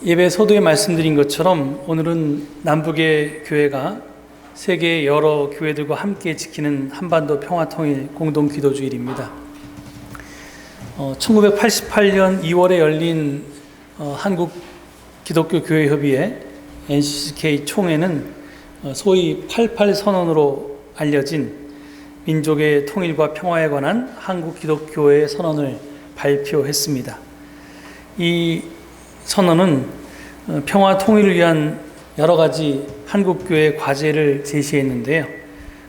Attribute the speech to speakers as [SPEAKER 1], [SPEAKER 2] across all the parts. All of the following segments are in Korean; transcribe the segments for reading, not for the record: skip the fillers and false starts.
[SPEAKER 1] 예배 서두에 말씀드린 것처럼 오늘은 남북의 교회가 세계의 여러 교회들과 함께 지키는 한반도 평화통일 공동기도주일입니다. 1988년 2월에 열린 한국기독교교회협의회 NCCK 총회는 소위 88선언으로 알려진 민족의 통일과 평화에 관한 한국기독교회의 선언을 발표했습니다. 이 선언은 평화 통일을 위한 여러 가지 한국교회 과제를 제시했는데요.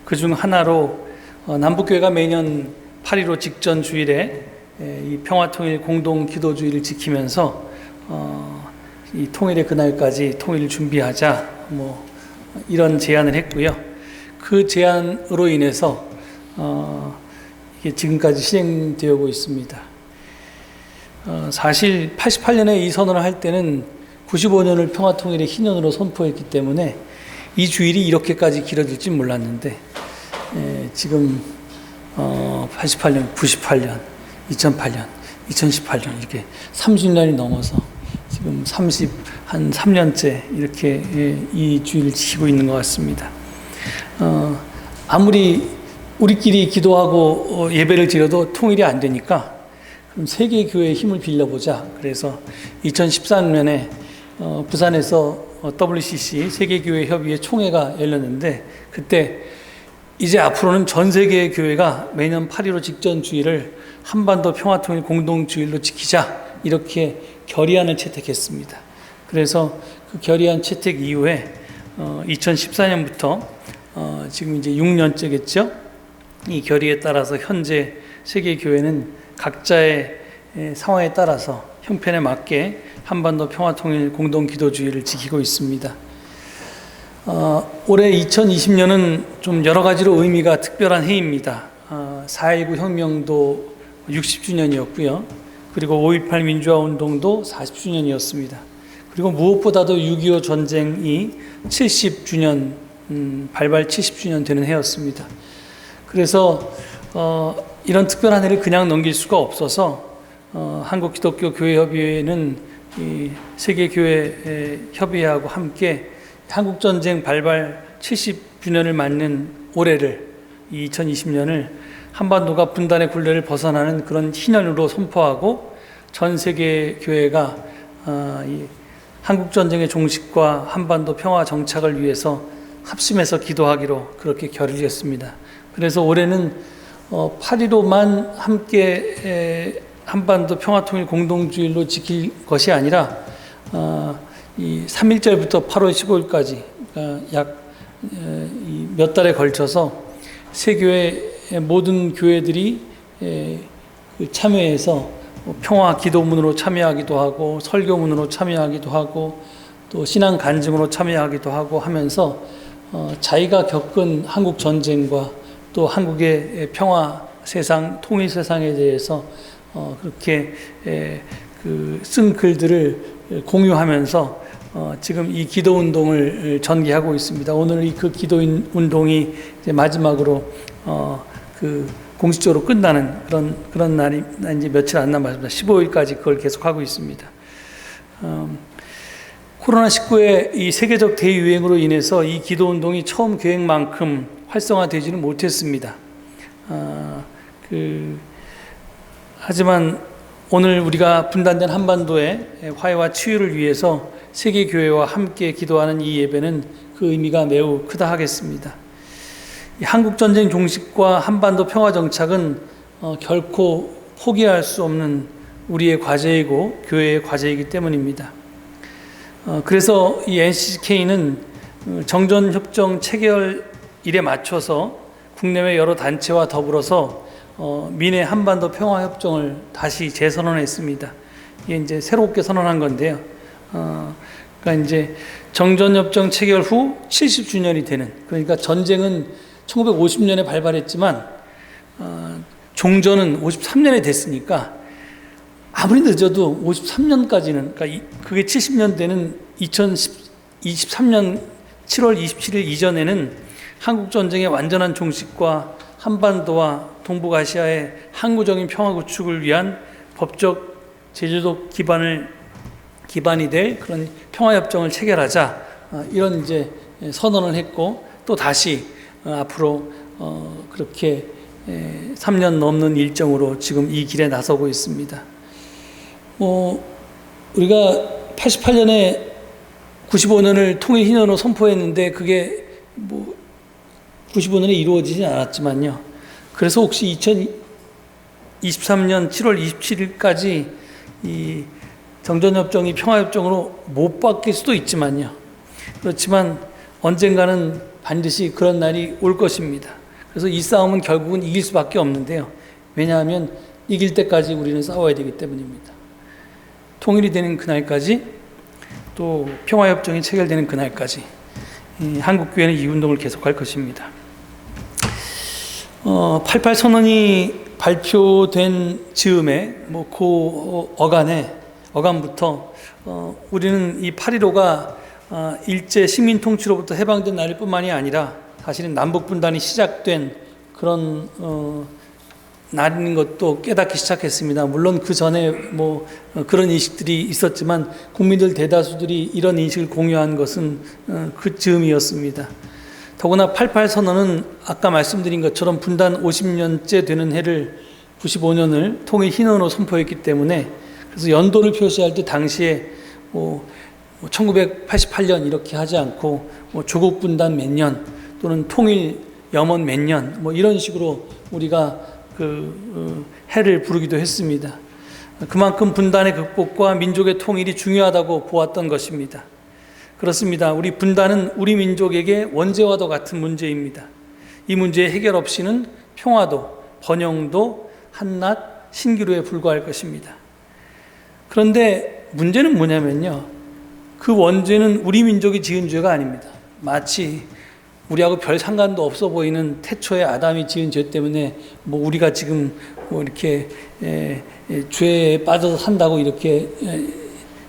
[SPEAKER 1] 그중 하나로 남북교회가 매년 8.15 직전 주일에 이 평화 통일 공동 기도주의를 지키면서 이 통일의 그날까지 통일을 준비하자 이런 제안을 했고요. 그 제안으로 인해서 이게 지금까지 실행되고 있습니다. 사실 88년에 이 선언을 할 때는 95년을 평화통일의 희년으로 선포했기 때문에 이 주일이 이렇게까지 길어질지 몰랐는데 지금 88년, 98년, 2008년, 2018년 이렇게 30년이 넘어서 지금 한 3년째 이렇게 이 주일을 지키고 있는 것 같습니다. 아무리 우리끼리 기도하고 예배를 드려도 통일이 안 되니까 그럼 세계 교회의 힘을 빌려보자. 그래서 2013년에 부산에서 WCC 세계교회 협의회 총회가 열렸는데 그때 이제 앞으로는 전 세계의 교회가 매년 8.15 직전 주일을 한반도 평화통일 공동주일로 지키자 이렇게 결의안을 채택했습니다. 그래서 그 결의안 채택 이후에 2014년부터 지금 이제 6년째겠죠. 이 결의에 따라서 현재 세계교회는 각자의 상황에 따라서 형편에 맞게 한반도 평화통일 공동기도주의를 지키고 있습니다. 올해 2020년은 좀 여러 가지로 의미가 특별한 해입니다. 4.19 혁명도 60주년이었고요. 그리고 5.18 민주화운동도 40주년이었습니다. 그리고 무엇보다도 6.25 전쟁이 70주년, 발발 70주년 되는 해였습니다. 그래서 이런 특별한 해를 그냥 넘길 수가 없어서 한국기독교교회협의회는 이 세계교회 협의회하고 함께 한국전쟁 발발 70주년을 맞는 올해를 2020년을 한반도가 분단의 굴레를 벗어나는 그런 희년으로 선포하고 전 세계 교회가 이 한국전쟁의 종식과 한반도 평화 정착을 위해서 합심해서 기도하기로 그렇게 결의를 했습니다. 그래서 올해는 8.15만 함께 한반도 평화통일 공동주일로 지킬 것이 아니라 이 3.1절부터 8월 15일까지 약 몇 달에 걸쳐서 세교회 모든 교회들이 참여해서 평화 기도문으로 참여하기도 하고 설교문으로 참여하기도 하고 또 신앙 간증으로 참여하기도 하고 하면서 자기가 겪은 한국 전쟁과 또 한국의 평화 세상, 통일 세상에 대해서 그렇게 쓴 글들을 공유하면서 지금 이 기도 운동을 전개하고 있습니다. 오늘 그 기도 운동이 이제 마지막으로 공식적으로 끝나는 그런 날이 이제 며칠 안 남았습니다. 15일까지 그걸 계속하고 있습니다. 코로나19의 이 세계적 대유행으로 인해서 이 기도 운동이 처음 계획만큼 활성화되지는 못했습니다. 하지만 오늘 우리가 분단된 한반도의 화해와 치유를 위해서 세계교회와 함께 기도하는 이 예배는 그 의미가 매우 크다 하겠습니다. 한국전쟁 종식과 한반도 평화정착은 결코 포기할 수 없는 우리의 과제이고 교회의 과제이기 때문입니다. 그래서 이 NCCK는 정전협정 체결일에 맞춰서 국내외 여러 단체와 더불어서 미내 한반도 평화협정을 다시 재선언했습니다. 이게 이제 새롭게 선언한 건데요. 그러니까 이제 정전협정 체결 후 70주년이 되는, 그러니까 전쟁은 1950년에 발발했지만 종전은 53년에 됐으니까 아무리 늦어도 53년까지는, 그러니까 그게 70년 되는 2023년 7월 27일 이전에는 한국전쟁의 완전한 종식과 한반도와 동북아시아의 항구적인 평화 구축을 위한 법적 제도적 기반이 될 그런 평화협정을 체결하자, 이런 이제 선언을 했고, 또 다시 앞으로 그렇게 3년 넘는 일정으로 지금 이 길에 나서고 있습니다. 우리가 88년에 95년을 통일신년으로 선포했는데 그게 95년에 이루어지진 않았지만요. 그래서 혹시 2023년 7월 27일까지 이 정전협정이 평화협정으로 못 바뀔 수도 있지만요. 그렇지만 언젠가는 반드시 그런 날이 올 것입니다. 그래서 이 싸움은 결국은 이길 수밖에 없는데요. 왜냐하면 이길 때까지 우리는 싸워야 되기 때문입니다. 통일이 되는 그날까지, 또 평화협정이 체결되는 그날까지 한국교회는 이 운동을 계속할 것입니다. 88 선언이 발표된 즈음에 그 어간부터 우리는 이 8.15가 일제 식민 통치로부터 해방된 날일 뿐만이 아니라 사실은 남북 분단이 시작된 그런 날인 것도 깨닫기 시작했습니다. 물론 그 전에 그런 인식들이 있었지만 국민들 대다수들이 이런 인식을 공유한 것은 그 즈음이었습니다. 더구나 88 선언은 아까 말씀드린 것처럼 분단 50년째 되는 해를 95년을 통일 신년으로 선포했기 때문에, 그래서 연도를 표시할 때 당시에 1988년 이렇게 하지 않고 조국 분단 몇 년, 또는 통일 염원 몇 년, 이런 식으로 우리가 그 해를 부르기도 했습니다. 그만큼 분단의 극복과 민족의 통일이 중요하다고 보았던 것입니다. 그렇습니다. 우리 분단은 우리 민족에게 원죄와도 같은 문제입니다. 이 문제의 해결 없이는 평화도, 번영도 한낱 신기루에 불과할 것입니다. 그런데 문제는 뭐냐면요, 그 원죄는 우리 민족이 지은 죄가 아닙니다. 마치 우리하고 별 상관도 없어 보이는 태초에 아담이 지은 죄 때문에 우리가 지금 이렇게 죄에 빠져서 산다고 이렇게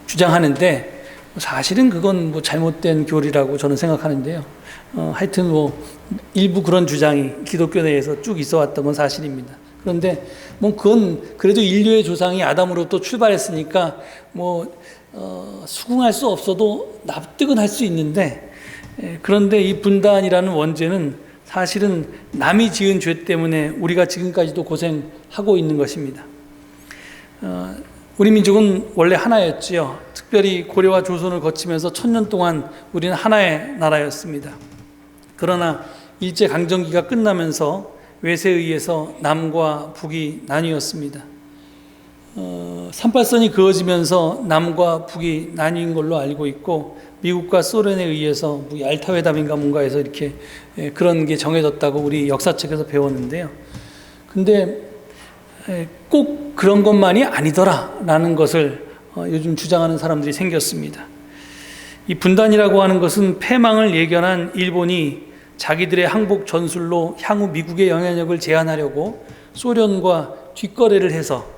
[SPEAKER 1] 주장하는데, 사실은 그건 잘못된 교리라고 저는 생각하는데요. 하여튼 일부 그런 주장이 기독교 내에서 쭉 있어 왔던 건 사실입니다. 그런데 그건 그래도 인류의 조상이 아담으로부터 출발했으니까 수긍할 수 없어도 납득은 할 수 있는데, 그런데 이 분단이라는 원죄는 사실은 남이 지은 죄 때문에 우리가 지금까지도 고생하고 있는 것입니다. 우리 민족은 원래 하나였지요. 특별히 고려와 조선을 거치면서 1000년 동안 우리는 하나의 나라였습니다. 그러나 일제강점기가 끝나면서 외세에 의해서 남과 북이 나뉘었습니다. 38선이 그어지면서 남과 북이 나뉜 걸로 알고 있고, 미국과 소련에 의해서 얄타회담인가 뭔가 해서 이렇게 그런 게 정해졌다고 우리 역사책에서 배웠는데요. 근데 꼭 그런 것만이 아니더라라는 것을 요즘 주장하는 사람들이 생겼습니다. 이 분단이라고 하는 것은 패망을 예견한 일본이 자기들의 항복 전술로 향후 미국의 영향력을 제한하려고 소련과 뒷거래를 해서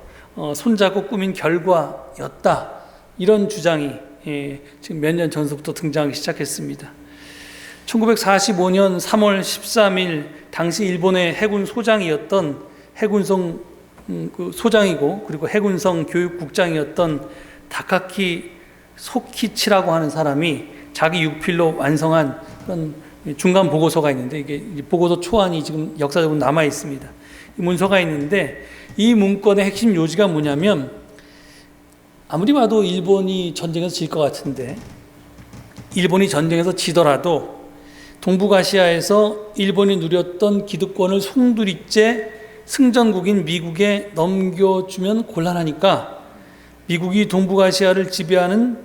[SPEAKER 1] 손잡고 꾸민 결과였다, 이런 주장이 지금 몇 년 전부터 등장하기 시작했습니다. 1945년 3월 13일 당시 일본의 해군 소장이었던 해군성 소장이고 그리고 해군성 교육국장이었던 다카키 소키치라고 하는 사람이 자기 육필로 완성한 그런 중간 보고서가 있는데, 이게 보고서 초안이 지금 역사적으로 남아 있습니다. 이 문서가 있는데, 이 문건의 핵심 요지가 뭐냐면, 아무리 봐도 일본이 전쟁에서 질 것 같은데, 일본이 전쟁에서 지더라도 동북아시아에서 일본이 누렸던 기득권을 송두리째 승전국인 미국에 넘겨주면 곤란하니까 미국이 동북아시아를 지배하는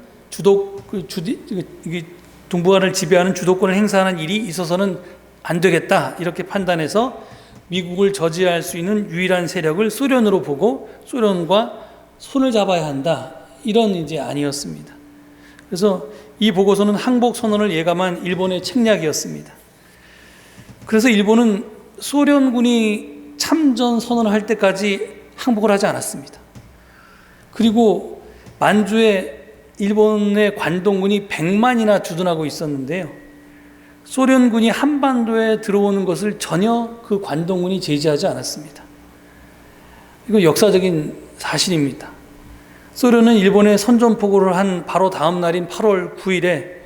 [SPEAKER 1] 동북아를 지배하는 주도권을 행사하는 일이 있어서는 안 되겠다, 이렇게 판단해서 미국을 저지할 수 있는 유일한 세력을 소련으로 보고 소련과 손을 잡아야 한다, 이런 이제 아니었습니다. 그래서 이 보고서는 항복 선언을 예감한 일본의 책략이었습니다. 그래서 일본은 소련군이 참전 선언을 할 때까지 항복을 하지 않았습니다. 그리고 만주에 일본의 관동군이 100만이나 주둔하고 있었는데요, 소련군이 한반도에 들어오는 것을 전혀 그 관동군이 제지하지 않았습니다. 이건 역사적인 사실입니다. 소련은 일본에 선전포고를 한 바로 다음 날인 8월 9일에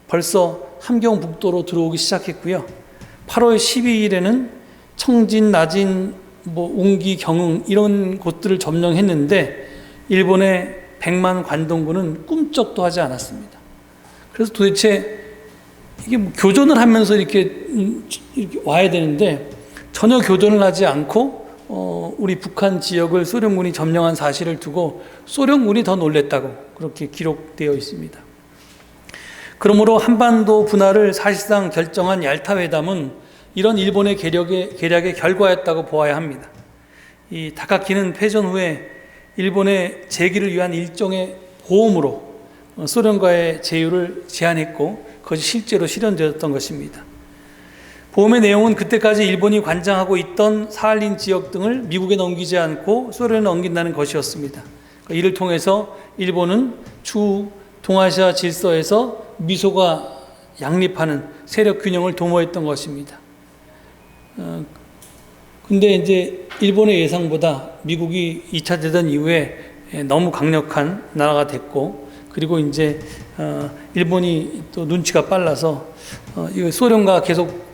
[SPEAKER 1] 벌써 함경북도로 들어오기 시작했고요. 8월 12일에는 청진, 나진, 웅기, 경흥 이런 곳들을 점령했는데 일본의 100만 관동군은 꿈쩍도 하지 않았습니다. 그래서 도대체 이게 교전을 하면서 이렇게 와야 되는데 전혀 교전을 하지 않고 우리 북한 지역을 소련군이 점령한 사실을 두고 소련군이 더 놀랬다고 그렇게 기록되어 있습니다. 그러므로 한반도 분할을 사실상 결정한 얄타 회담은 이런 일본의 계략의 결과였다고 보아야 합니다. 이 다카키는 패전 후에 일본의 재기를 위한 일종의 보험으로 소련과의 제휴를 제안했고 그것이 실제로 실현되었던 것입니다. 보험의 내용은 그때까지 일본이 관장하고 있던 사할린 지역 등을 미국에 넘기지 않고 소련에 넘긴다는 것이었습니다. 이를 통해서 일본은 추후 동아시아 질서에서 미소가 양립하는 세력 균형을 도모했던 것입니다. 근데 이제 일본의 예상보다 미국이 2차 대전 이후에 너무 강력한 나라가 됐고, 그리고 이제 일본이 또 눈치가 빨라서 이거 소련과 계속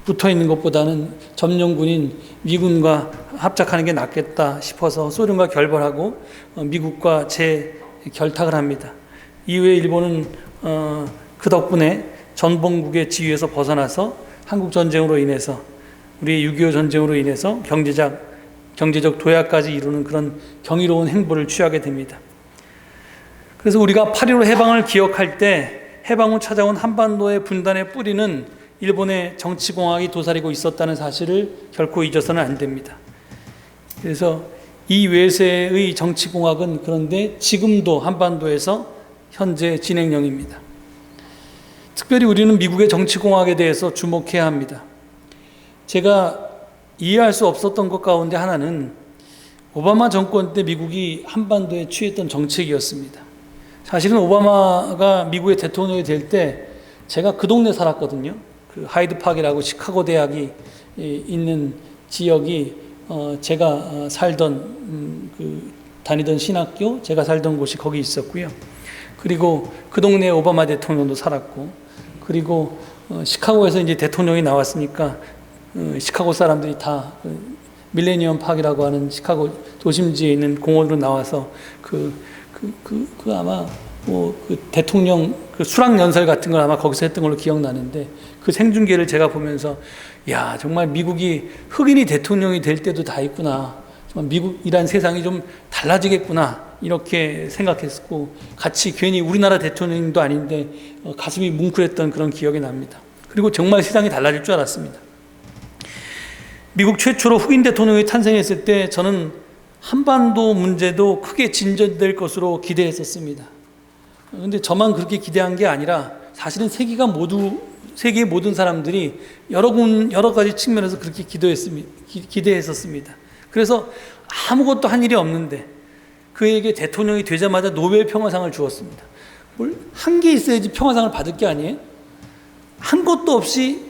[SPEAKER 1] 붙어 있는 것보다는 점령군인 미군과 합작하는 게 낫겠다 싶어서 소련과 결별하고 미국과 재결탁을 합니다. 이후에 일본은 그 덕분에 전범국의 지위에서 벗어나서 한국 전쟁으로 인해서 우리의 6.25 전쟁으로 인해서 경제적 도약까지 이루는 그런 경이로운 행보를 취하게 됩니다. 그래서 우리가 8.15 해방을 기억할 때 해방 후 찾아온 한반도의 분단의 뿌리는 일본의 정치공학이 도사리고 있었다는 사실을 결코 잊어서는 안 됩니다. 그래서 이 외세의 정치공학은 그런데 지금도 한반도에서 현재 진행형입니다. 특별히 우리는 미국의 정치공학에 대해서 주목해야 합니다. 제가 이해할 수 없었던 것 가운데 하나는 오바마 정권 때 미국이 한반도에 취했던 정책이었습니다. 사실은 오바마가 미국의 대통령이 될 때 제가 그 동네 살았거든요. 그 하이드파크라고 시카고 대학이 있는 지역이 제가 살던 다니던 신학교, 제가 살던 곳이 거기 있었고요. 그리고 그 동네에 오바마 대통령도 살았고, 그리고 시카고에서 이제 대통령이 나왔으니까 시카고 사람들이 다 밀레니엄 파크라고 하는 시카고 도심지에 있는 공원으로 나와서 아마 그 대통령 수락 연설 같은 걸 아마 거기서 했던 걸로 기억나는데, 그 생중계를 제가 보면서 야, 정말 미국이 흑인이 대통령이 될 때도 다 있구나, 정말 미국이란 세상이 좀 달라지겠구나 이렇게 생각했고, 같이 괜히 우리나라 대통령도 아닌데 가슴이 뭉클했던 그런 기억이 납니다. 그리고 정말 세상이 달라질 줄 알았습니다. 미국 최초로 흑인 대통령이 탄생했을 때 저는 한반도 문제도 크게 진전될 것으로 기대했었습니다. 그런데 저만 그렇게 기대한 게 아니라 사실은 세계의 모든 사람들이 여러 가지 측면에서 그렇게 기대했었습니다. 그래서 아무것도 한 일이 없는데 그에게 대통령이 되자마자 노벨 평화상을 주었습니다. 뭘 한 게 있어야지 평화상을 받을 게 아니에요? 한 것도 없이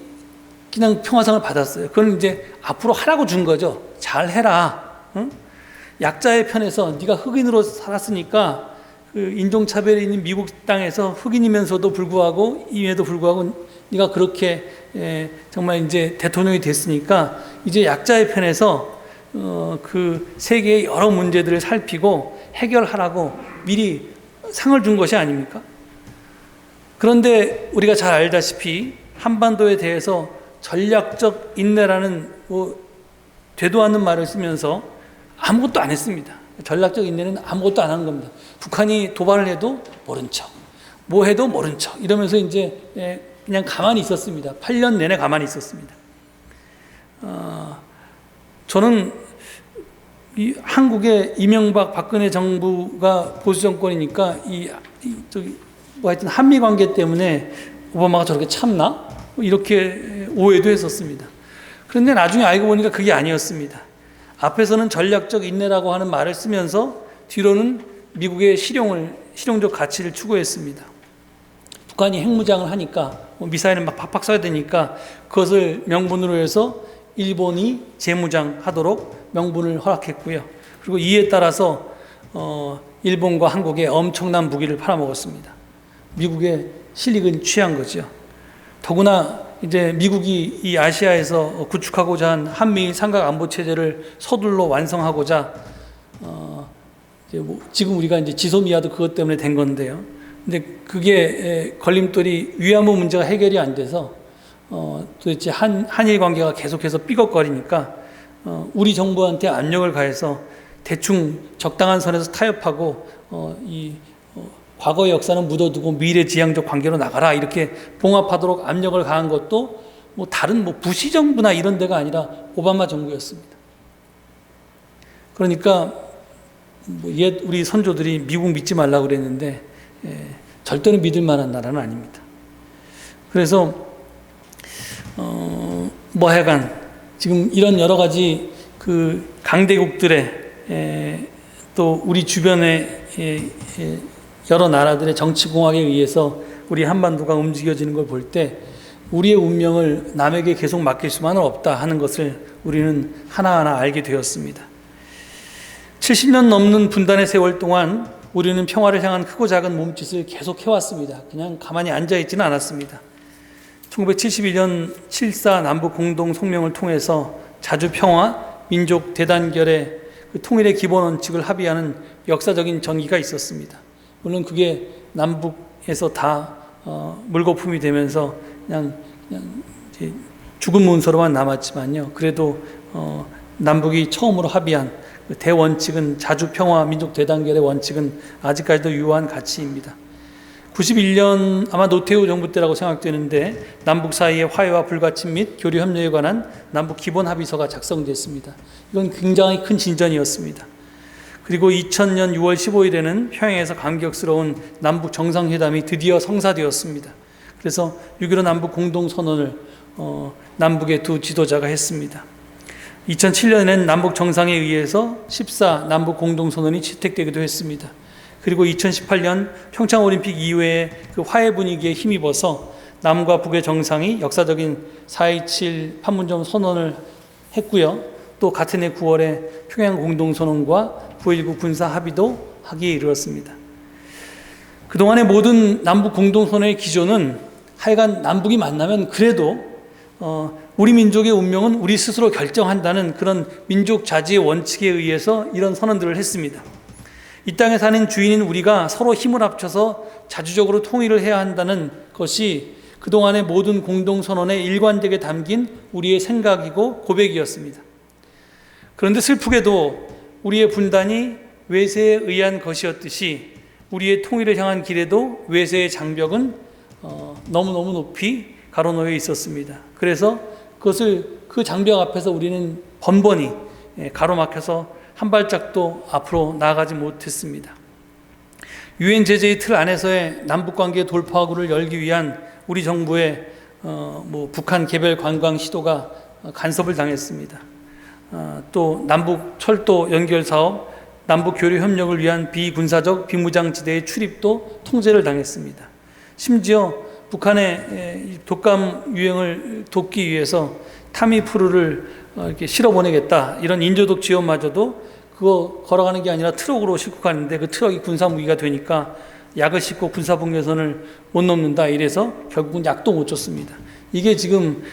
[SPEAKER 1] 그냥 평화상을 받았어요. 그건 이제 앞으로 하라고 준 거죠. 잘 해라. 응? 약자의 편에서 네가 흑인으로 살았으니까 그 인종차별이 있는 미국 땅에서 흑인이면서도 불구하고 임에도 불구하고 네가 그렇게 정말 이제 대통령이 됐으니까 이제 약자의 편에서 그 세계의 여러 문제들을 살피고 해결하라고 미리 상을 준 것이 아닙니까? 그런데 우리가 잘 알다시피 한반도에 대해서 전략적 인내라는 되도 않는 말을 쓰면서 아무것도 안 했습니다. 전략적 인내는 아무것도 안 하는 겁니다. 북한이 도발을 해도 모른 척, 뭐 해도 모른 척 이러면서 이제 그냥 가만히 있었습니다. 8년 내내 가만히 있었습니다. 저는 이 한국의 이명박 박근혜 정부가 보수 정권이니까 하여튼 한미 관계 때문에 오바마가 저렇게 참나? 이렇게 오해도 했었습니다. 그런데 나중에 알고 보니까 그게 아니었습니다. 앞에서는 전략적 인내라고 하는 말을 쓰면서 뒤로는 미국의 실용적 가치를 추구했습니다. 북한이 핵무장을 하니까 미사일을 막 팍팍 쏴야 되니까 그것을 명분으로 해서 일본이 재무장하도록 명분을 허락했고요. 그리고 이에 따라서 일본과 한국에 엄청난 무기를 팔아먹었습니다. 미국의 실익은 취한 거죠. 더구나 이제 미국이 이 아시아에서 구축하고자 한 한미일 삼각 안보 체제를 서둘러 완성하고자 이제 지금 우리가 이제 지소미아도 그것 때문에 된 건데요. 근데 그게 걸림돌이 위안부 문제가 해결이 안 돼서 도대체 한일 관계가 계속해서 삐걱거리니까 우리 정부한테 압력을 가해서 대충 적당한 선에서 타협하고 과거의 역사는 묻어두고 미래지향적 관계로 나가라 이렇게 봉합하도록 압력을 가한 것도 다른 부시 정부나 이런 데가 아니라 오바마 정부였습니다. 그러니까 옛 우리 선조들이 미국 믿지 말라고 그랬는데 절대로 믿을 만한 나라는 아닙니다. 그래서 하여간 지금 이런 여러 가지 그 강대국들의 또 우리 주변의 여러 나라들의 정치 공학에 의해서 우리 한반도가 움직여지는 걸 볼 때 우리의 운명을 남에게 계속 맡길 수만은 없다 하는 것을 우리는 하나하나 알게 되었습니다. 70년 넘는 분단의 세월 동안 우리는 평화를 향한 크고 작은 몸짓을 계속 해왔습니다. 그냥 가만히 앉아있지는 않았습니다. 1971년 7.4 남북 공동 성명을 통해서 자주 평화, 민족 대단결의 그 통일의 기본 원칙을 합의하는 역사적인 전기가 있었습니다. 물론 그게 남북에서 다 물거품이 되면서 그냥 이제 죽은 문서로만 남았지만요. 그래도 남북이 처음으로 합의한 그 대원칙은 자주 평화, 민족 대단결의 원칙은 아직까지도 유효한 가치입니다. 91년 아마 노태우 정부 때라고 생각되는데 남북 사이의 화해와 불가침 및 교류 협력에 관한 남북 기본 합의서가 작성됐습니다. 이건 굉장히 큰 진전이었습니다. 그리고 2000년 6월 15일에는 평양에서 감격스러운 남북 정상회담이 드디어 성사되었습니다. 그래서 6.15 남북 공동선언을 남북의 두 지도자가 했습니다. 2007년엔 남북 정상에 의해서 14 남북 공동선언이 채택되기도 했습니다. 그리고 2018년 평창올림픽 이후에 그 화해 분위기에 힘입어서 남과 북의 정상이 역사적인 4.27 판문점 선언을 했고요. 또 같은 해 9월에 평양 공동선언과 9.19 군사 합의도 하기에 이르렀습니다. 그동안의 모든 남북 공동선언의 기조는 하여간 남북이 만나면 그래도 우리 민족의 운명은 우리 스스로 결정한다는 그런 민족 자治의 원칙에 의해서 이런 선언들을 했습니다. 이 땅에 사는 주인인 우리가 서로 힘을 합쳐서 자주적으로 통일을 해야 한다는 것이 그동안의 모든 공동선언에 일관되게 담긴 우리의 생각이고 고백이었습니다. 그런데 슬프게도 우리의 분단이 외세에 의한 것이었듯이 우리의 통일을 향한 길에도 외세의 장벽은 너무너무 높이 가로놓여 있었습니다. 그래서 그 장벽 앞에서 우리는 번번이 가로막혀서 한 발짝도 앞으로 나아가지 못했습니다. 유엔 제재의 틀 안에서의 남북관계 돌파구를 열기 위한 우리 정부의 북한 개별 관광 시도가 간섭을 당했습니다. 또 남북 철도 연결 사업, 남북 교류 협력을 위한 비군사적 비무장지대의 출입도 통제를 당했습니다. 심지어 북한의 독감 유행을 돕기 위해서 타미프루를 이렇게 실어보내겠다 이런 인조독 지원마저도 그거 걸어가는 게 아니라 트럭으로 싣고 가는데 그 트럭이 군사무기가 되니까 약을 싣고 군사분계선을 못 넘는다 이래서 결국은 약도 못 줬습니다. 이게 지금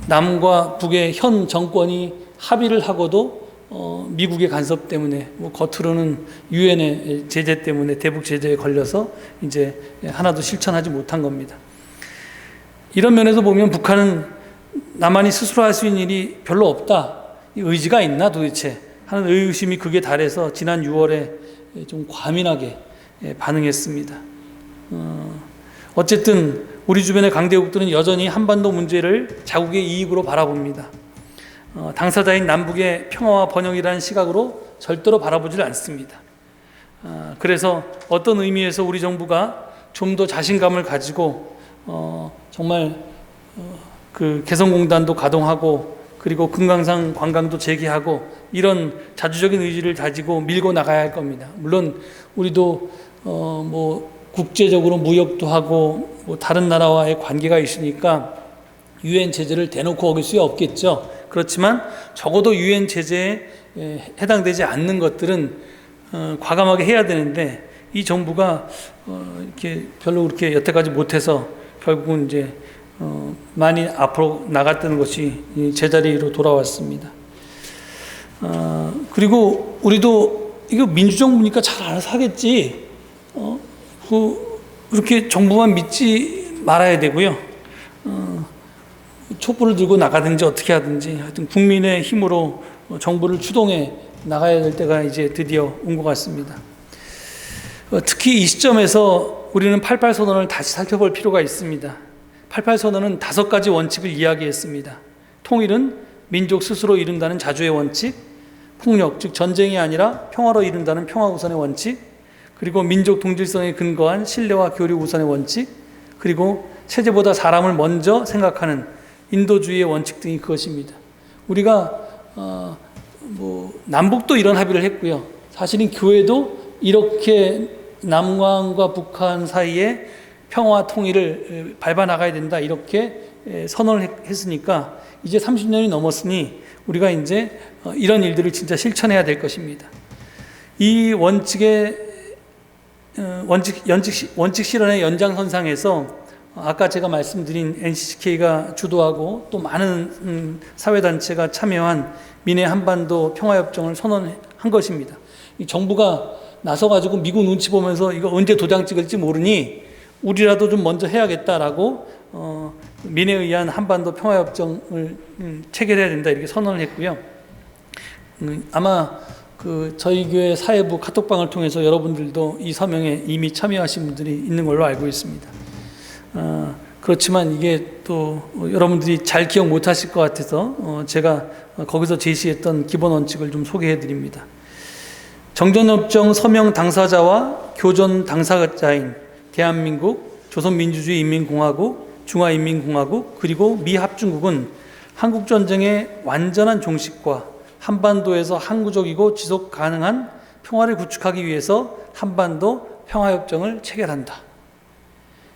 [SPEAKER 1] 남과 북의 현 정권이 합의를 하고도 미국의 간섭 때문에 겉으로는 유엔의 제재 때문에 대북 제재에 걸려서 이제 하나도 실천하지 못한 겁니다. 이런 면에서 보면 북한은 나만이 스스로 할 수 있는 일이 별로 없다. 의지가 있나 도대체 하는 의구심이 극에 달해서 지난 6월에 좀 과민하게 반응했습니다. 어쨌든 우리 주변의 강대국들은 여전히 한반도 문제를 자국의 이익으로 바라봅니다. 당사자인 남북의 평화와 번영이라는 시각으로 절대로 바라보질 않습니다. 그래서 어떤 의미에서 우리 정부가 좀 더 자신감을 가지고 정말 그 개성공단도 가동하고 그리고 금강산 관광도 재개하고 이런 자주적인 의지를 가지고 밀고 나가야 할 겁니다. 물론 우리도 국제적으로 무역도 하고 다른 나라와의 관계가 있으니까 유엔 제재를 대놓고 어길 수 없겠죠. 그렇지만 적어도 유엔 제재에 해당되지 않는 것들은 과감하게 해야 되는데 이 정부가 이렇게 별로 그렇게 여태까지 못해서 결국은 이제 많이 앞으로 나갔다는 것이 제자리로 돌아왔습니다. 그리고 우리도 이거 민주정부니까 잘 알아서 하겠지. 그렇게 정부만 믿지 말아야 되고요. 촛불을 들고 나가든지 어떻게 하든지 하여튼 국민의 힘으로 정부를 추동해 나가야 될 때가 이제 드디어 온 것 같습니다. 특히 이 시점에서 우리는 88 선언을 다시 살펴볼 필요가 있습니다. 88 선언은 5가지 원칙을 이야기했습니다. 통일은 민족 스스로 이룬다는 자주의 원칙, 폭력, 즉 전쟁이 아니라 평화로 이룬다는 평화 우선의 원칙, 그리고 민족 동질성에 근거한 신뢰와 교류 우선의 원칙, 그리고 체제보다 사람을 먼저 생각하는 인도주의의 원칙 등이 그것입니다. 우리가 남북도 이런 합의를 했고요. 사실은 교회도 이렇게 남한과 북한 사이에 평화 통일을 밟아 나가야 된다 이렇게 선언을 했으니까 이제 30년이 넘었으니 우리가 이제 이런 일들을 진짜 실천해야 될 것입니다. 이 원칙 실현의 연장선상에서 아까 제가 말씀드린 NCCK가 주도하고 또 많은 사회단체가 참여한 미내 한반도 평화협정을 선언한 것입니다. 이 정부가 나서가지고 미국 눈치 보면서 이거 언제 도장 찍을지 모르니 우리라도 좀 먼저 해야겠다라고 미내에 의한 한반도 평화협정을 체결해야 된다 이렇게 선언을 했고요. 아마 저희 교회 사회부 카톡방을 통해서 여러분들도 이 서명에 이미 참여하신 분들이 있는 걸로 알고 있습니다. 그렇지만 이게 또 여러분들이 잘 기억 못하실 것 같아서 제가 거기서 제시했던 기본 원칙을 좀 소개해 드립니다. 정전협정 서명 당사자와 교전 당사자인 대한민국, 조선민주주의인민공화국, 중화인민공화국, 그리고 미합중국은 한국전쟁의 완전한 종식과 한반도에서 항구적이고 지속 가능한 평화를 구축하기 위해서 한반도 평화협정을 체결한다.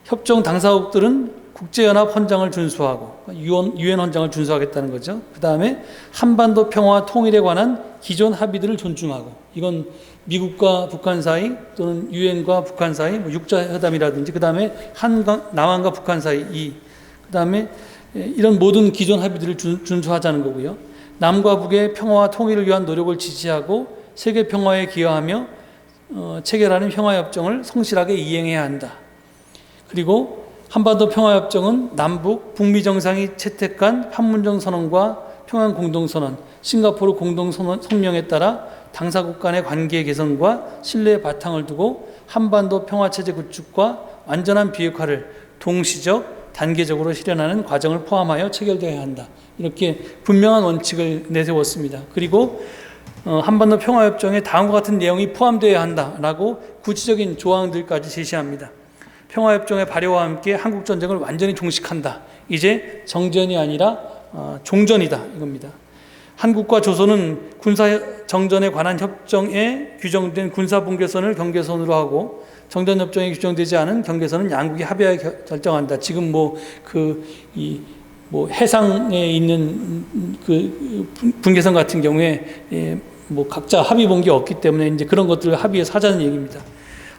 [SPEAKER 1] 협정 당사국들은 국제연합 헌장을 준수하고 유엔 헌장을 준수하겠다는 거죠. 그 다음에 한반도 평화 통일에 관한 기존 합의들을 존중하고, 이건 미국과 북한 사이 또는 유엔과 북한 사이 육자회담이라든지, 그 다음에 남한과 북한 사이 그 다음에 이런 모든 기존 합의들을 준수하자는 거고요. 남과 북의 평화와 통일을 위한 노력을 지지하고 세계 평화에 기여하며 체결하는 평화협정을 성실하게 이행해야 한다. 그리고 한반도 평화협정은 남북, 북미 정상이 채택한 판문점 선언과 평양 공동선언, 싱가포르 공동성명에 따라 당사국 간의 관계 개선과 신뢰의 바탕을 두고 한반도 평화체제 구축과 완전한 비핵화를 동시적, 단계적으로 실현하는 과정을 포함하여 체결되어야 한다. 이렇게 분명한 원칙을 내세웠습니다. 그리고 한반도 평화협정에 다음과 같은 내용이 포함되어야 한다라고 구체적인 조항들까지 제시합니다. 평화협정의 발효와 함께 한국전쟁을 완전히 종식한다. 이제 정전이 아니라 종전이다 이겁니다. 한국과 조선은 군사정전에 관한 협정에 규정된 군사분계선을 경계선으로 하고 정전협정에 규정되지 않은 경계선은 양국이 합의하여 결정한다. 지금 해상에 있는 분계선 같은 경우에 각자 합의 본 게 없기 때문에 이제 그런 것들을 합의해서 하자는 얘기입니다.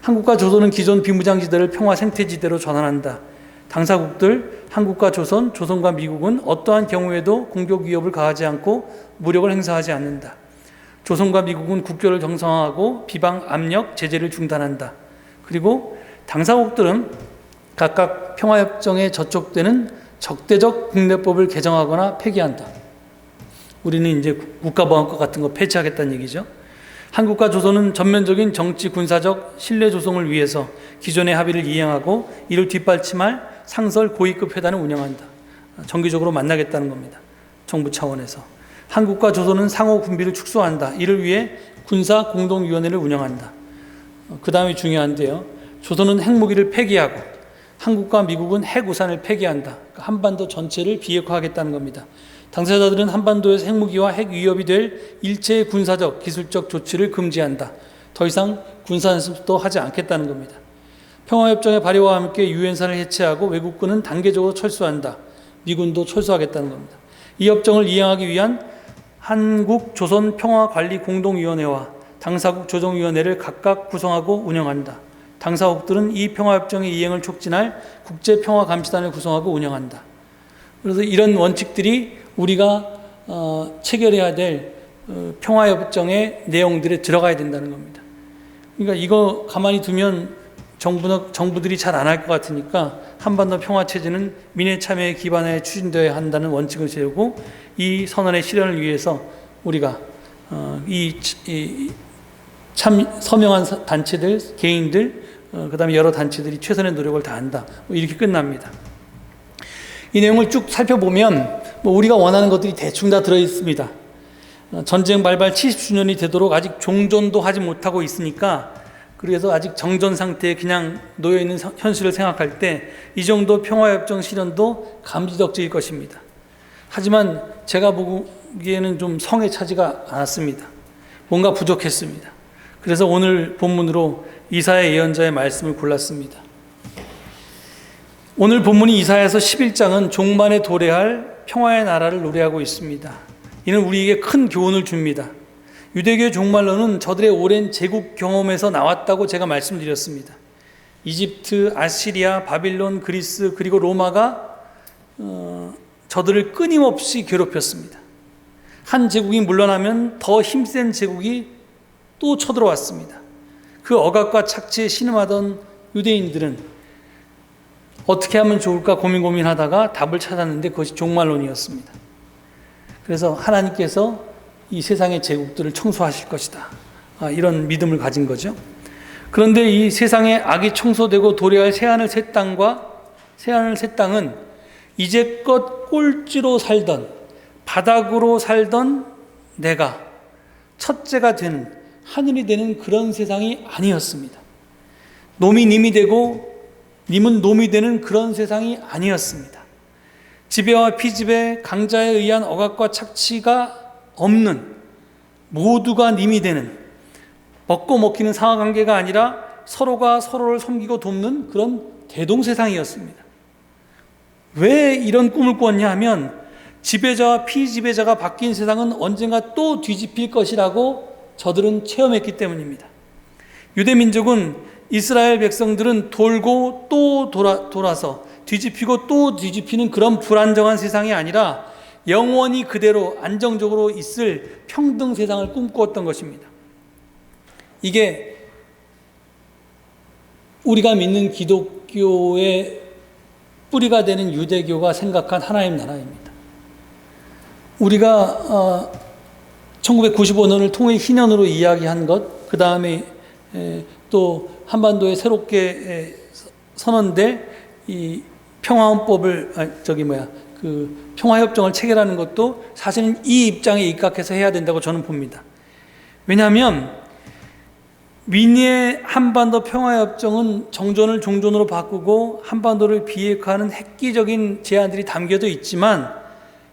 [SPEAKER 1] 한국과 조선은 기존 비무장지대를 평화 생태지대로 전환한다. 당사국들, 한국과 조선, 조선과 미국은 어떠한 경우에도 공격 위협을 가하지 않고 무력을 행사하지 않는다. 조선과 미국은 국교를 정상화하고 비방, 압력, 제재를 중단한다. 그리고 당사국들은 각각 평화협정에 저촉되는 적대적 국내법을 개정하거나 폐기한다. 우리는 이제 국가보안법 같은 거 폐지하겠다는 얘기죠. 한국과 조선은 전면적인 정치 군사적 신뢰 조성을 위해서 기존의 합의를 이행하고 이를 뒷받침할 상설 고위급 회담을 운영한다. 정기적으로 만나겠다는 겁니다. 정부 차원에서. 한국과 조선은 상호 군비를 축소한다. 이를 위해 군사 공동위원회를 운영한다. 그 다음이 중요한데요. 조선은 핵무기를 폐기하고 한국과 미국은 핵우산을 폐기한다. 한반도 전체를 비핵화하겠다는 겁니다. 당사자들은 한반도에서 핵무기와 핵 위협이 될 일체의 군사적, 기술적 조치를 금지한다. 더 이상 군사연습도 하지 않겠다는 겁니다. 평화협정의 발효와 함께 유엔사를 해체하고 외국군은 단계적으로 철수한다. 미군도 철수하겠다는 겁니다. 이 협정을 이행하기 위한 한국 조선 평화관리 공동위원회와 당사국 조정위원회를 각각 구성하고 운영한다. 당사국들은 이 평화협정의 이행을 촉진할 국제평화감시단을 구성하고 운영한다. 그래서 이런 원칙들이 우리가 체결해야 될 평화협정의 내용들에 들어가야 된다는 겁니다. 그러니까 이거 가만히 두면 정부들이 잘 안 할 것 같으니까 한반도 평화체제는 민의 참여에 기반해 추진되어야 한다는 원칙을 세우고 이 선언의 실현을 위해서 우리가 참 서명한 단체들, 개인들, 그다음에 여러 단체들이 최선의 노력을 다한다. 이렇게 끝납니다. 이 내용을 쭉 살펴보면 우리가 원하는 것들이 대충 다 들어 있습니다. 전쟁 발발 70주년이 되도록 아직 종전도 하지 못하고 있으니까, 그래서 아직 정전 상태에 그냥 놓여 있는 현실을 생각할 때 이 정도 평화협정 실현도 감지덕지일 것입니다. 하지만 제가 보기에는 좀 성에 차지가 않았습니다. 뭔가 부족했습니다. 그래서 오늘 본문으로 이사야 예언자의 말씀을 골랐습니다. 오늘 본문이 이사야서 11장은 종만에 도래할 평화의 나라를 노래하고 있습니다. 이는 우리에게 큰 교훈을 줍니다. 유대교의 종말론은 저들의 오랜 제국 경험에서 나왔다고 제가 말씀드렸습니다. 이집트, 아시리아, 바빌론, 그리스 그리고 로마가 저들을 끊임없이 괴롭혔습니다. 한 제국이 물러나면 더 힘센 제국이 또 쳐들어왔습니다. 그 억압과 착취에 신음하던 유대인들은 어떻게 하면 좋을까 고민하다가 답을 찾았는데 그것이 종말론이었습니다. 그래서 하나님께서 이 세상의 제국들을 청소하실 것이다. 이런 믿음을 가진 거죠. 그런데 이 세상의 악이 청소되고 도래할 새하늘 새 땅은 이제껏 꼴찌로 살던, 바닥으로 살던 내가 첫째가 되는, 하늘이 되는 그런 세상이 아니었습니다. 놈이 님이 되고 님은 놈이 되는 그런 세상이 아니었습니다. 지배와 피지배, 강자에 의한 억압과 착취가 없는, 모두가 님이 되는, 먹고 먹히는 상하관계가 아니라 서로가 서로를 섬기고 돕는 그런 대동세상이었습니다. 왜 이런 꿈을 꾸었냐 하면 지배자와 피지배자가 바뀐 세상은 언젠가 또 뒤집힐 것이라고 저들은 체험했기 때문입니다. 유대민족은, 이스라엘 백성들은 돌고 또 돌아서 뒤집히고 또 뒤집히는 그런 불안정한 세상이 아니라 영원히 그대로 안정적으로 있을 평등 세상을 꿈꾸었던 것입니다. 이게 우리가 믿는 기독교의 뿌리가 되는 유대교가 생각한 하나님 나라입니다. 우리가 1995년을 통일 희년으로 이야기한 것, 그 다음에 또 한반도에 새롭게 선언될 이 평화헌법을 평화협정을 체결하는 것도 사실은 이 입장에 입각해서 해야 된다고 저는 봅니다. 왜냐하면 민의의 한반도 평화협정은 정전을 종전으로 바꾸고 한반도를 비핵화하는 획기적인 제안들이 담겨져 있지만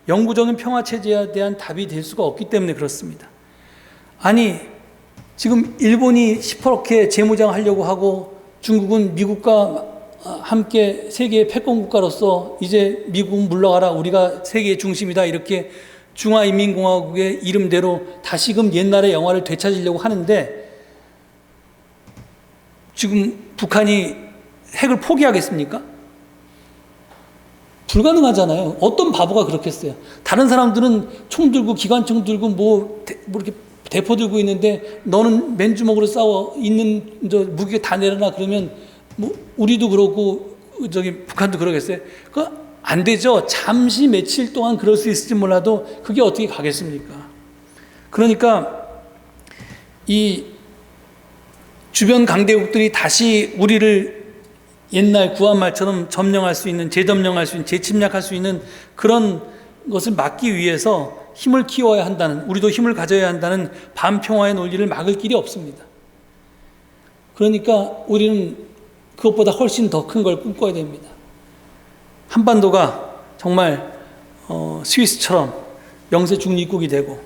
[SPEAKER 1] 영구적인 평화체제에 대한 답이 될 수가 없기 때문에 그렇습니다. 아니, 지금 일본이 시퍼렇게 재무장하려고 하고 중국은 미국과 함께 세계의 패권국가로서 이제 미국은 물러가라, 우리가 세계의 중심이다, 이렇게 중화인민공화국의 이름대로 다시금 옛날의 영화를 되찾으려고 하는데 지금 북한이 핵을 포기하겠습니까? 불가능하잖아요. 어떤 바보가 그렇겠어요. 다른 사람들은 총 들고 기관총 들고 뭐 이렇게 대포 들고 있는데 너는 맨주먹으로 싸워, 있는 무기 다 내려놔 그러면 뭐 우리도 그러고 북한도 그러겠어요? 그거 안 되죠. 잠시 며칠 동안 그럴 수 있을지 몰라도 그게 어떻게 가겠습니까? 그러니까 이 주변 강대국들이 다시 우리를 옛날 구한말처럼 점령할 수 있는, 재점령할 수 있는, 재침략할 수 있는 그런 것을 막기 위해서 힘을 키워야 한다는, 우리도 힘을 가져야 한다는 반평화의 논리를 막을 길이 없습니다. 그러니까 우리는 그것보다 훨씬 더 큰 걸 꿈꿔야 됩니다. 한반도가 정말 스위스처럼 영세 중립국이 되고,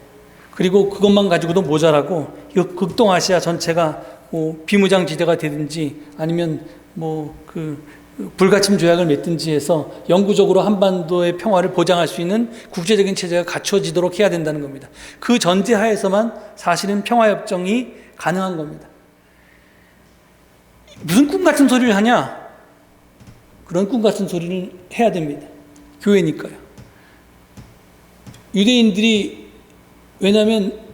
[SPEAKER 1] 그리고 그것만 가지고도 모자라고 극동아시아 전체가 비무장지대가 되든지 아니면 불가침 조약을 맺든지 해서 영구적으로 한반도의 평화를 보장할 수 있는 국제적인 체제가 갖춰지도록 해야 된다는 겁니다. 그 전제하에서만 사실은 평화협정이 가능한 겁니다. 무슨 꿈 같은 소리를 하냐? 그런 꿈 같은 소리를 해야 됩니다. 교회니까요. 유대인들이, 왜냐하면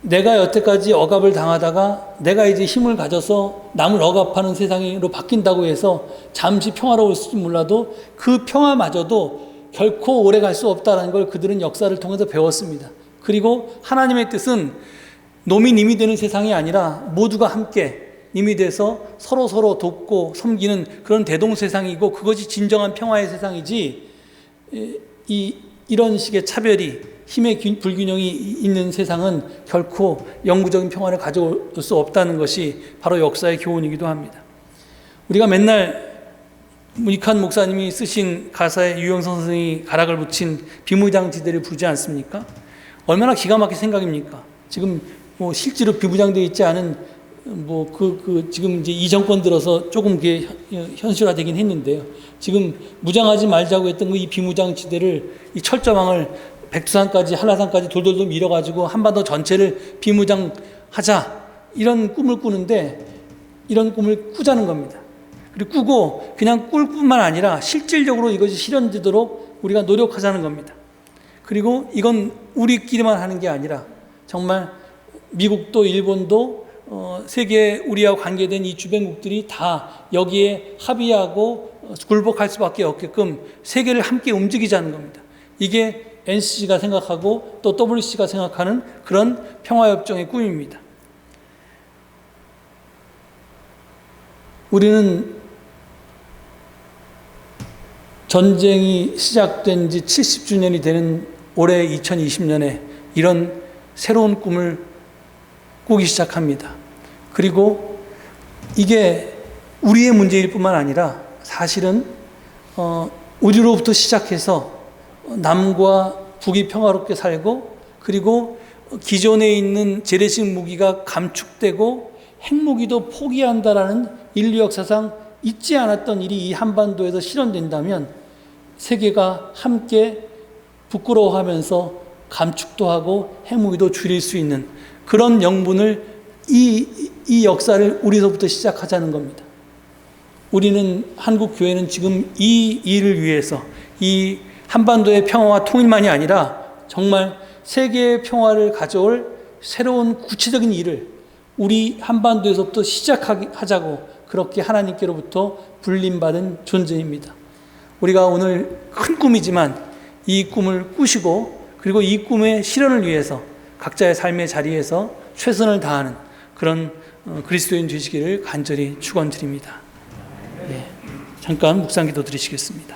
[SPEAKER 1] 내가 여태까지 억압을 당하다가 내가 이제 힘을 가져서 남을 억압하는 세상으로 바뀐다고 해서 잠시 평화로울지 몰라도 그 평화마저도 결코 오래 갈 수 없다는 걸 그들은 역사를 통해서 배웠습니다. 그리고 하나님의 뜻은 놈이 님이 되는 세상이 아니라 모두가 함께 님이 돼서 서로 돕고 섬기는 그런 대동세상이고, 그것이 진정한 평화의 세상이지, 이런 식의 차별이, 힘의 불균형이 있는 세상은 결코 영구적인 평화를 가져올 수 없다는 것이 바로 역사의 교훈이기도 합니다. 우리가 맨날 문익환 목사님이 쓰신 가사에 유영선 선생이 가락을 붙인 비무장지대를 부르지 않습니까? 얼마나 기가 막힌 생각입니까? 지금 실제로 비무장되어 있지 않은 지금 이제 이 정권 들어서 조금 그게 현실화되긴 했는데요. 지금 무장하지 말자고 했던 이 비무장지대를, 이 철저망을 백두산까지 한라산까지 돌돌돌 밀어가지고 한반도 전체를 비무장하자, 이런 꿈을 꾸는데, 이런 꿈을 꾸자는 겁니다. 그리고 꾸고 그냥 꿀 뿐만 아니라 실질적으로 이것이 실현되도록 우리가 노력하자는 겁니다. 그리고 이건 우리끼리만 하는 게 아니라 정말 미국도 일본도 세계 우리와 관계된 이 주변국들이 다 여기에 합의하고 굴복할 수밖에 없게끔 세계를 함께 움직이자는 겁니다. 이게 NCC가 생각하고 또 WCC가 생각하는 그런 평화협정의 꿈입니다. 우리는 전쟁이 시작된 지 70주년이 되는 올해 2020년에 이런 새로운 꿈을 꾸기 시작합니다. 그리고 이게 우리의 문제일 뿐만 아니라 사실은 우리로부터 시작해서 남과 북이 평화롭게 살고, 그리고 기존에 있는 재래식 무기가 감축되고 핵무기도 포기한다라는 인류 역사상 있지 않았던 일이 이 한반도에서 실현된다면 세계가 함께 부끄러워하면서 감축도 하고 핵무기도 줄일 수 있는 그런 명분을, 이 역사를 우리로부터 시작하자는 겁니다. 우리는, 한국 교회는 지금 이 일을 위해서, 이 한반도의 평화와 통일만이 아니라 정말 세계의 평화를 가져올 새로운 구체적인 일을 우리 한반도에서부터 시작하자고, 그렇게 하나님께로부터 불림받은 존재입니다. 우리가 오늘 큰 꿈이지만 이 꿈을 꾸시고, 그리고 이 꿈의 실현을 위해서 각자의 삶의 자리에서 최선을 다하는 그런 그리스도인 되시기를 간절히 축원드립니다. 예, 잠깐 묵상 기도 드리시겠습니다.